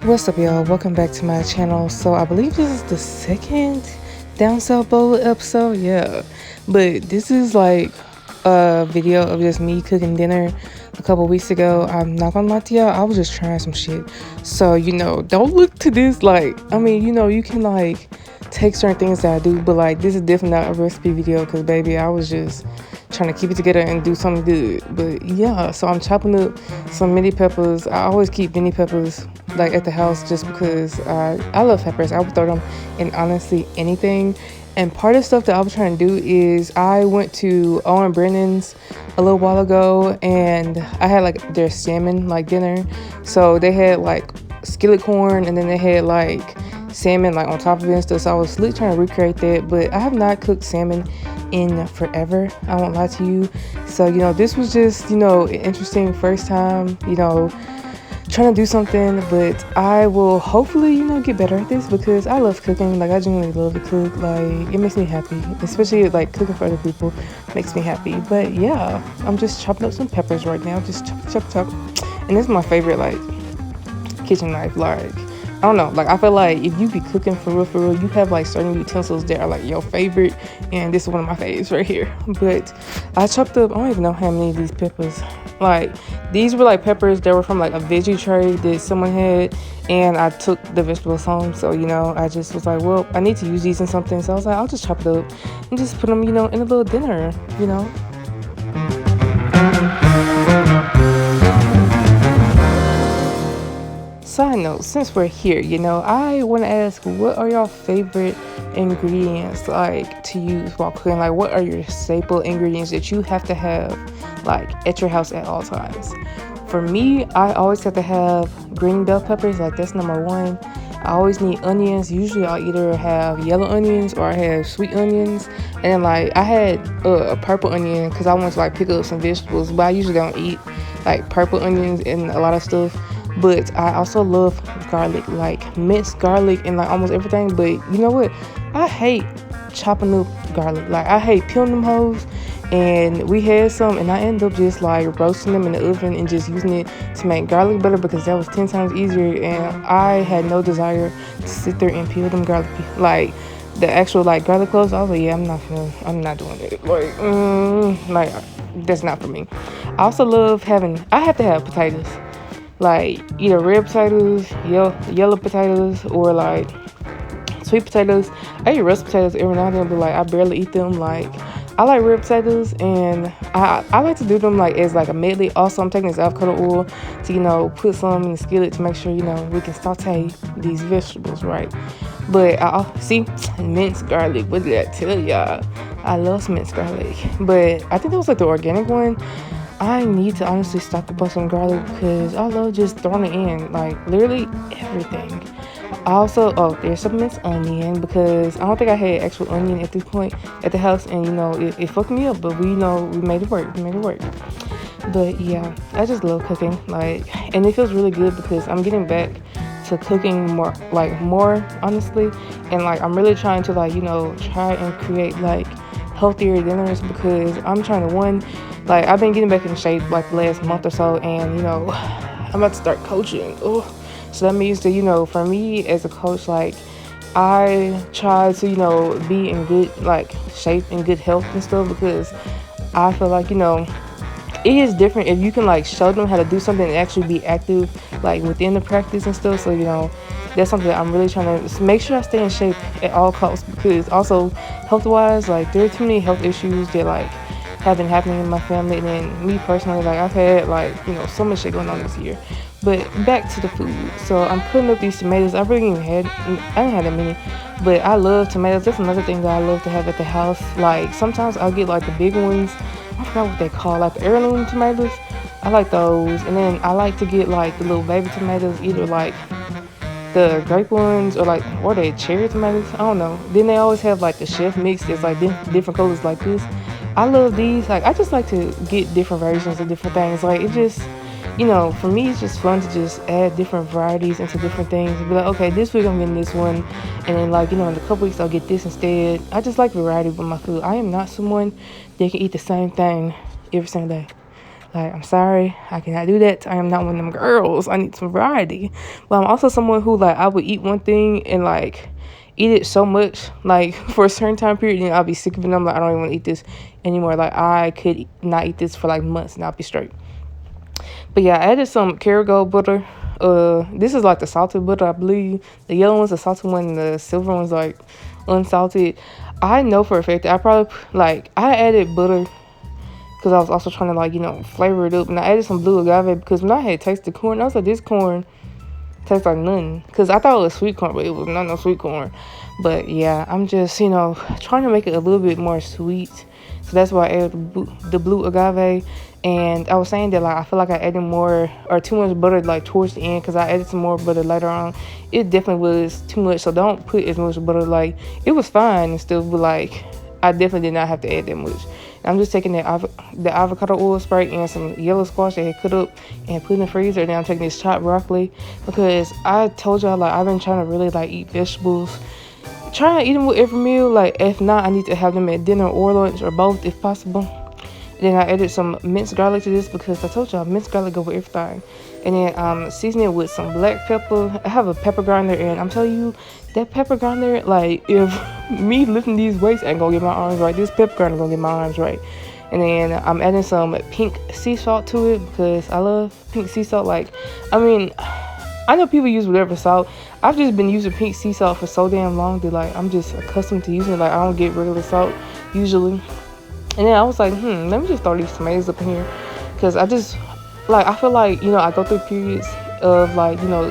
What's up, y'all? Welcome back to my channel. So I believe this is the second Downsouthbowl episode, yeah. But this is like a video of just me cooking dinner a couple weeks ago. I'm not gonna lie to y'all, I was just trying some shit. So, don't look to this like, you can like take certain things that I do, but like this is definitely not a recipe video because baby, I was just trying to keep it together and do something good. But yeah, so I'm chopping up some mini peppers. I always keep mini peppers like at the house just because I love peppers. I would throw them in honestly anything. And part of the stuff that I was trying to do is I went to Owen Brennan's a little while ago and I had like their salmon like dinner. So they had like skillet corn and then they had like salmon like on top of it and stuff. So I was literally trying to recreate that, but I have not cooked salmon in forever, I won't lie to you. So this was just an interesting first time trying to do something, but I will hopefully get better at this because I love cooking. Like I genuinely love to cook. Like it makes me happy, especially like cooking for other people makes me happy. But yeah, I'm just chopping up some peppers right now, just chop, and this is my favorite like kitchen knife. Like I don't know, like I feel like if you be cooking for real, you have like certain utensils that are like your favorite, and this is one of my favorites right here. But I chopped up, I don't even know how many of these peppers. Like these were like peppers that were from like a veggie tray that someone had, and I took the vegetables home. So I just was like, well, I need to use these in something. So I was like, I'll just chop it up and just put them in a little dinner. Side note, since we're here, I want to ask, what are your favorite ingredients like to use while cooking? Like what are your staple ingredients that you have to have like at your house at all times? For me, I always have to have green bell peppers. Like that's number one. I always need onions. Usually I'll either have yellow onions or I have sweet onions. And then like I had a purple onion because I wanted to like pick up some vegetables, but I usually don't eat like purple onions and a lot of stuff. But I also love garlic, like minced garlic and like almost everything. But you know what? I hate chopping up garlic. Like I hate peeling them hoes. And we had some and I ended up just like roasting them in the oven and just using it to make garlic butter because that was 10 times easier. And I had no desire to sit there and peel them garlic, like the actual like garlic cloves. I was like, yeah, I'm not doing it. Like that's not for me. I also love I have to have potatoes. Like either red potatoes, yellow potatoes, or like sweet potatoes. I eat roast potatoes every now and then, but like I barely eat them. Like I like red potatoes, and I like to do them like as like a medley. Also, I'm taking this avocado oil to put some in the skillet to make sure we can saute these vegetables right. But I see minced garlic. What did I tell y'all? I love minced garlic, but I think that was like the organic one. I need to honestly stock up on some garlic because I love just throwing it in, like literally everything. I also, there's some minced onion because I don't think I had actual onion at this point at the house, and it fucked me up, but we made it work. But yeah, I just love cooking, like, and it feels really good because I'm getting back to cooking more honestly, and like I'm really trying to like try and create like healthier dinners because I'm trying to like I've been getting back in shape like the last month or so, and I'm about to start coaching. So that means that for me as a coach, like I try to be in good like shape and good health and stuff because I feel like it is different if you can like show them how to do something and actually be active like within the practice and stuff. So that's something that I'm really trying to make sure I stay in shape at all costs, because also health wise, like there are too many health issues that like have been happening in my family, and then me personally, like I've had like so much shit going on this year. But back to the food. So I'm putting up these tomatoes. I didn't have that many, but I love tomatoes. That's another thing that I love to have at the house. Like sometimes I'll get like the big ones. I forgot what they call, like the heirloom tomatoes. I like those, and then I like to get like the little baby tomatoes, either like the grape ones or they cherry tomatoes. I don't know. Then they always have like the chef mix that's like different colors like this. I love these. Like I just like to get different versions of different things. Like it just for me it's just fun to just add different varieties into different things and be like, okay, this week I'm getting this one, and then like in a couple weeks I'll get this instead. I just like variety with my food. I am not someone that can eat the same thing every single day. Like, I'm sorry, I cannot do that. I am not one of them girls. I need some variety. But I'm also someone who, like, I would eat one thing and, like, eat it so much, like, for a certain time period, and I'll be sick of it. And I'm like, I don't even want to eat this anymore. Like, I could not eat this for, like, months, and I'll be straight. But yeah, I added some Kerrygold butter. This is like the salted butter, I believe. The yellow one's the salted one, and the silver one's like unsalted. I know for a fact that I probably, like, I added butter because I was also trying to, like, you know, flavor it up. And I added some blue agave because when I had tasted corn, I was like, this corn tastes like nothing. Because I thought it was sweet corn, but it was not no sweet corn. But yeah, I'm just, you know, trying to make it a little bit more sweet. So that's why I added the blue agave. And I was saying that, like, I feel like I added more or too much butter, like, towards the end, because I added some more butter later on. It definitely was too much, so don't put as much butter. Like, it was fine and stuff, but, like, I definitely did not have to add that much. And I'm just taking the avocado oil spray and some yellow squash that I had cut up and put in the freezer. And then I'm taking this chopped broccoli because I told y'all, like, I've been trying to really, like, eat vegetables. Try to eat them with every meal. Like, if not, I need to have them at dinner or lunch or both if possible. Then I added some minced garlic to this because I told y'all minced garlic go with everything. And then season it with some black pepper. I have a pepper grinder, and I'm telling you, that pepper grinder, like, if me lifting these weights ain't gonna get my arms right, this pepper grinder gonna get my arms right. And then I'm adding some pink sea salt to it because I love pink sea salt. Like, I mean, I know people use whatever salt. I've just been using pink sea salt for so damn long that, like, I'm just accustomed to using it. Like, I don't get regular salt usually. And then I was like, let me just throw these tomatoes up in here. Because I just, like, I feel like, you know, I go through periods of, like, you know,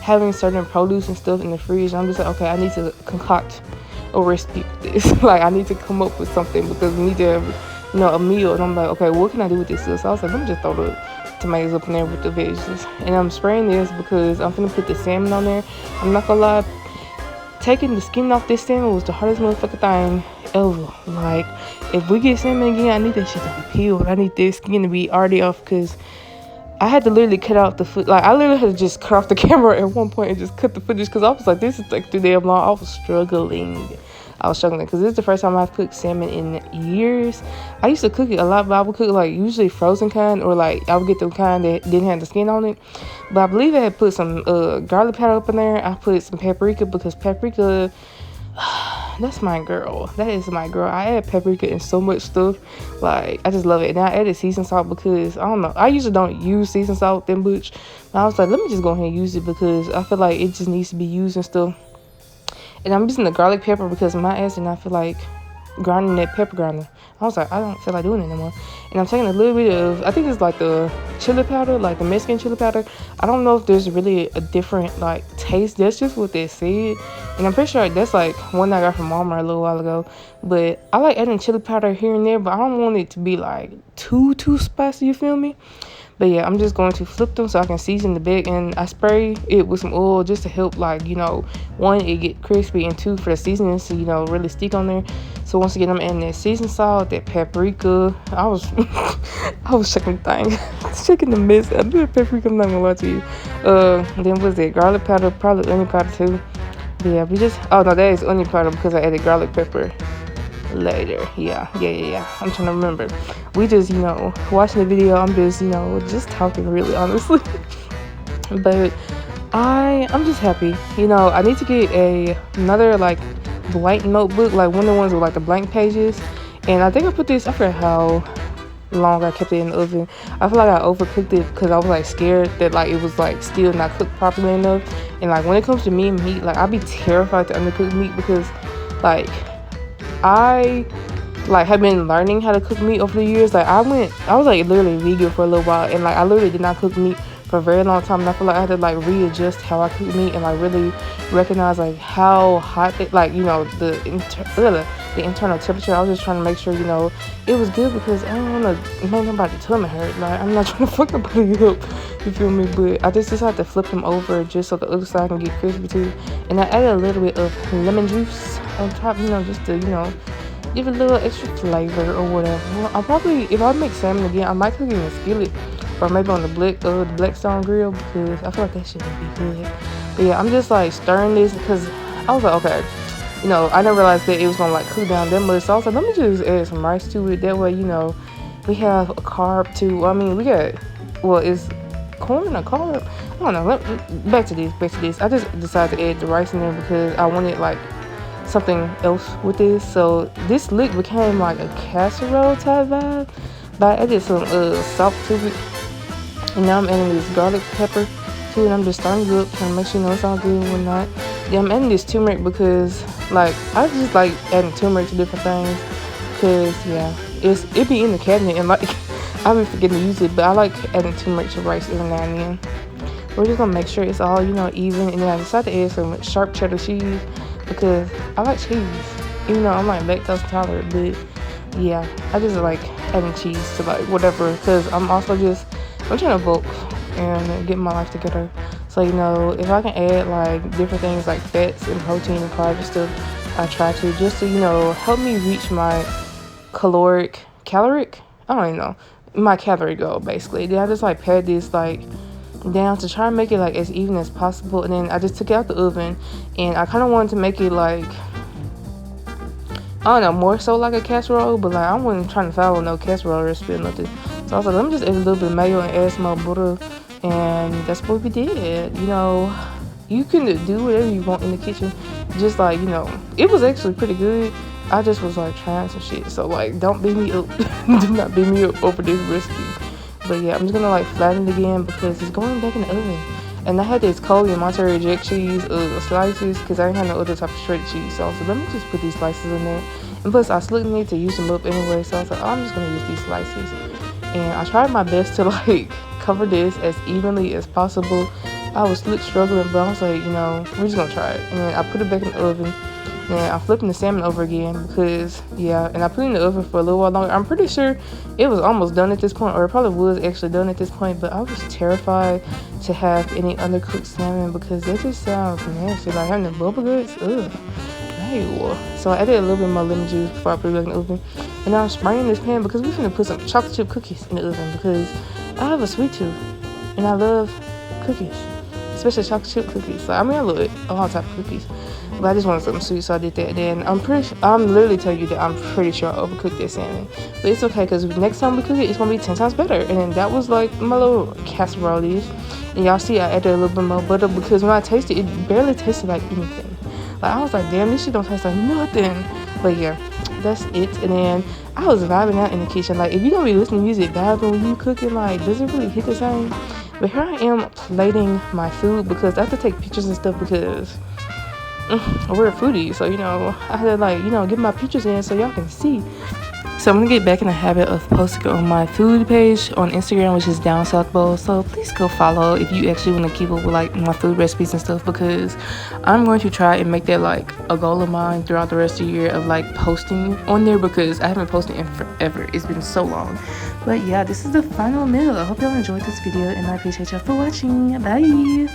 having certain produce and stuff in the fridge. And I'm just like, okay, I need to concoct a recipe for this. Like, I need to come up with something because we need to have, you know, a meal. And I'm like, okay, what can I do with this? So I was like, let me just throw the tomatoes up in there with the veggies. And I'm spraying this because I'm going to put the salmon on there. I'm not going to lie. Taking the skin off this salmon was the hardest motherfucking thing ever. Like, if we get salmon again, I need that shit to be peeled. I need this skin to be already off because I had to literally cut out the foot. Like, I literally had to just cut off the camera at one point and just cut the footage because I was like, this is like too damn long. I was struggling because this is the first time I've cooked salmon in years. I used to cook it a lot, but I would cook, like, usually frozen kind, or, like, I would get the kind that didn't have the skin on it. But I believe I had put some garlic powder up in there. I put some paprika because paprika, that's my girl. That is my girl. I add paprika in so much stuff. Like, I just love it. And I added seasoned salt because, I don't know, I usually don't use seasoned salt that much. But I was like, let me just go ahead and use it because I feel like it just needs to be used and stuff. And I'm using the garlic pepper because my ass did not feel like grinding that pepper grinder. I was like, I don't feel like doing it anymore. And I'm taking a little bit of, I think it's like the chili powder, like the Mexican chili powder. I don't know if there's really a different, like, taste. That's just what they said. And I'm pretty sure that's, like, one I got from Walmart a little while ago. But I like adding chili powder here and there, but I don't want it to be, like, too spicy, you feel me? But yeah, I'm just going to flip them so I can season the back, and I spray it with some oil just to help, like, you know, one, it get crispy, and two, for the seasoning to, you know, really stick on there. So once again, I'm adding that seasoned salt, that paprika. I was checking the thing, checking the mix. I do the paprika, I'm not gonna lie to you. Then what's that? Garlic powder, probably onion powder too. But yeah, we just, oh no, that is onion powder because I added garlic pepper later. Yeah. I'm trying to remember. We just, you know, watching the video, I'm just, you know, just talking really honestly. But I'm just happy. You know, I need to get another, like, blank notebook, like one of the ones with, like, the blank pages. And I think I put this, I forgot how long I kept it in the oven. I feel like I overcooked it because I was, like, scared that, like, it was, like, still not cooked properly enough. And, like, when it comes to meat, like, I'd be terrified to undercook meat because, like, I, like, have been learning how to cook meat over the years. Like, I was, like, literally vegan for a little while, and, like, I literally did not cook meat for a very long time, and I feel like I had to, like, readjust how I cook meat and, like, really recognize, like, how hot it, like, you know, the internal temperature. I was just trying to make sure, you know, it was good because I don't want to make nobody tummy hurt. Like, I'm not trying to fuck nobody up, you feel me? But I just decided to flip them over just so the other side can get crispy too. And I added a little bit of lemon juice on top, you know, just to, you know, give it a little extra flavor or whatever. Well, I'll probably, if I make salmon again, I might cook it in a skillet or maybe on the Blackstone grill because I feel like that shit would be good. But yeah, I'm just, like, stirring this because I was like, okay, you know, I didn't realize that it was gonna, like, cool down that much. So I was like, let me just add some rice to it. That way, you know, We have a carb too. I mean, we got, well, it's corn or carb? I don't know. Back to this. I just decided to add the rice in there because I wanted like something else with this. So this lick became like a casserole type vibe. But I added some salt to it. And now I'm adding this garlic pepper to it. I'm just starting it up, trying to make sure it's all good and whatnot. Yeah, I'm adding this turmeric because like I just like adding turmeric to different things. Cause yeah, it be in the cabinet and like I've been forgetting to use it, but I like adding turmeric to rice every now and then. We're just gonna make sure it's all, you know, even. And then I decided to add some sharp cheddar cheese because I like cheese, even though I'm like lactose intolerant. But yeah, I just like adding cheese to like whatever, because I'm trying to bulk and get my life together. So, you know, if I can add like different things like fats and protein and carbs and stuff, I try to, just to, you know, help me reach my caloric, I don't even know, my calorie goal basically. Then I just like pad this like down to try and make it like as even as possible. And then I just took it out the oven, and I kind of wanted to make it like, I don't know, more so like a casserole, but like I wasn't trying to follow no casserole recipe or nothing. So I was like, let me just add a little bit of mayo and add some more butter, and that's what we did. You know, you can do whatever you want in the kitchen. Just like, you know, it was actually pretty good. I just was like trying some shit. So like, don't beat me up. Do not beat me up over this recipe. But yeah, I'm just gonna like flatten it again because it's going back in the oven. And I had this Coley and mozzarella jack cheese slices because I didn't have no other type of shredded cheese sauce. So let me just put these slices in there. And plus, I still need to use them up anyway. So I was like, oh, I'm just gonna use these slices. And I tried my best to like cover this as evenly as possible. I was struggling, but I was like, you know, we're just gonna try it. And then I put it back in the oven. And I'm flipping the salmon over again because, yeah, and I put it in the oven for a little while longer. I'm pretty sure it was almost done at this point, or it probably was actually done at this point, but I was terrified to have any undercooked salmon because that just sounds nasty. Like having the bubble guts, ugh. Ew. So I added a little bit more lemon juice before I put it back in the oven. And now I'm spraying this pan because we're gonna put some chocolate chip cookies in the oven because I have a sweet tooth and I love cookies, especially chocolate chip cookies. So I mean, I love all type of cookies, but I just wanted something sweet, so I did that. And then I'm literally telling you that I'm pretty sure I overcooked that salmon, but it's okay because next time we cook it, it's gonna be 10 times better. And then that was like my little casserole dish. And y'all see, I added a little bit more butter because when I tasted it, it barely tasted like anything. Like I was like, damn, this shit don't taste like nothing. But yeah, that's it. And then I was vibing out in the kitchen. Like if you don't be listening to music, vibing when you cooking, like does it really hit the same? But here I am plating my food because I have to take pictures and stuff because we're a foodie. So, you know, I had to like, you know, get my pictures in so y'all can see. So I'm gonna get back in the habit of posting on my food page on Instagram, which is Downsouthbowl. So please go follow if you actually want to keep up with like my food recipes and stuff, because I'm going to try and make that like a goal of mine throughout the rest of the year of like posting on there, because I haven't posted in forever. It's been so long. But yeah, this is the final meal. I hope y'all enjoyed this video and I appreciate y'all for watching. Bye.